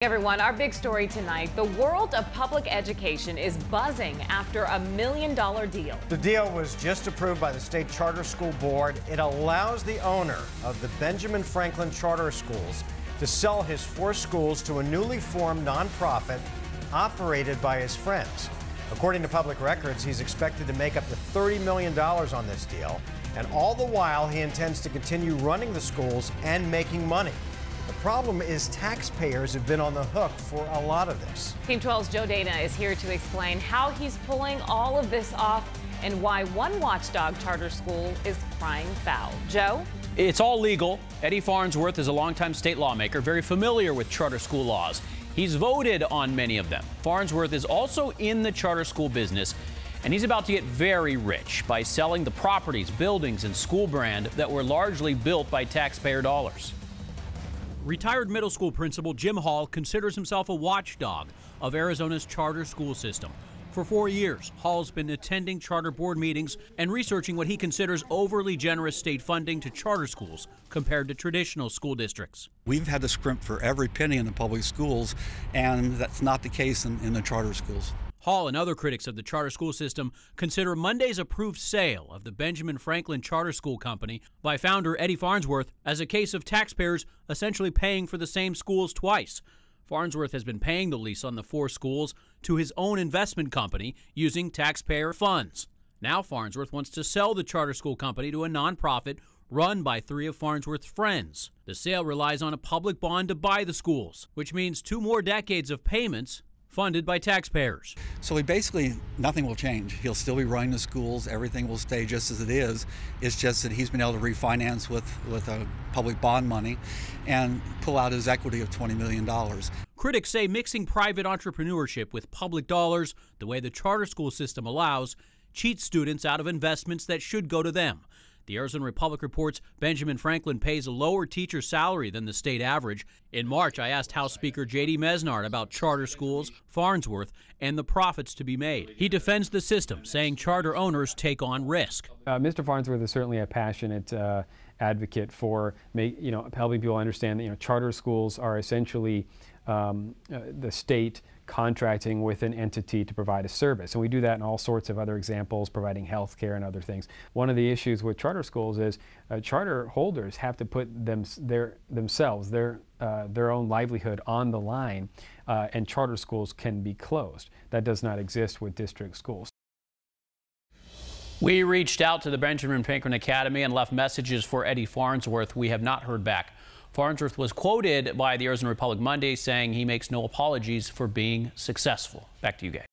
Everyone, our big story tonight, the world of public education is buzzing after a $1 million deal. The deal was just approved by the State Charter School Board. It allows the owner of the Benjamin Franklin Charter Schools to sell his 4 schools to a newly formed nonprofit operated by his friends. According to public records, he's expected to make up to $30 million on this deal, and all the while he intends to continue running the schools and making money. The problem is taxpayers have been on the hook for a lot of this. Team 12's Joe Dana is here to explain how he's pulling all of this off and why one watchdog charter school is crying foul. Joe? It's all legal. Eddie Farnsworth is a longtime state lawmaker, very familiar with charter school laws. He's voted on many of them. Farnsworth is also in the charter school business, and he's about to get very rich by selling the properties, buildings, and school brand that were largely built by taxpayer dollars. Retired middle school principal Jim Hall considers himself a watchdog of Arizona's charter school system. For 4 years, Hall's been attending charter board meetings and researching what he considers overly generous state funding to charter schools compared to traditional school districts. We've had to scrimp for every penny in the public schools, and that's not the case in the charter schools. Hall and other critics of the charter school system consider Monday's approved sale of the Benjamin Franklin Charter School Company by founder Eddie Farnsworth as a case of taxpayers essentially paying for the same schools twice. Farnsworth has been paying the lease on the 4 schools to his own investment company using taxpayer funds. Now Farnsworth wants to sell the charter school company to a nonprofit run by 3 of Farnsworth's friends. The sale relies on a public bond to buy the schools, which means 2 more decades of payments funded by taxpayers. So nothing will change. He'll still be running the schools. Everything will stay just as it is. It's just that he's been able to refinance with a public bond money and pull out his equity of $20 million. Critics say mixing private entrepreneurship with public dollars, the way the charter school system allows, cheats students out of investments that should go to them. The Arizona Republic reports Benjamin Franklin pays a lower teacher salary than the state average. In March, I asked House Speaker J.D. Mesnard about charter schools, Farnsworth, and the profits to be made. He defends the system, saying charter owners take on risk. Mr. Farnsworth is certainly a passionate advocate for helping people understand that charter schools are essentially the state contracting with an entity to provide a service. And we do that in all sorts of other examples, providing health care and other things. One of the issues with charter schools is charter holders have to put themselves, their own livelihood on the line, and charter schools can be closed. That does not exist with district schools. We reached out to the Benjamin Franklin Academy and left messages for Eddie Farnsworth. We have not heard back. Farnsworth was quoted by the Arizona Republic Monday saying he makes no apologies for being successful. Back to you guys.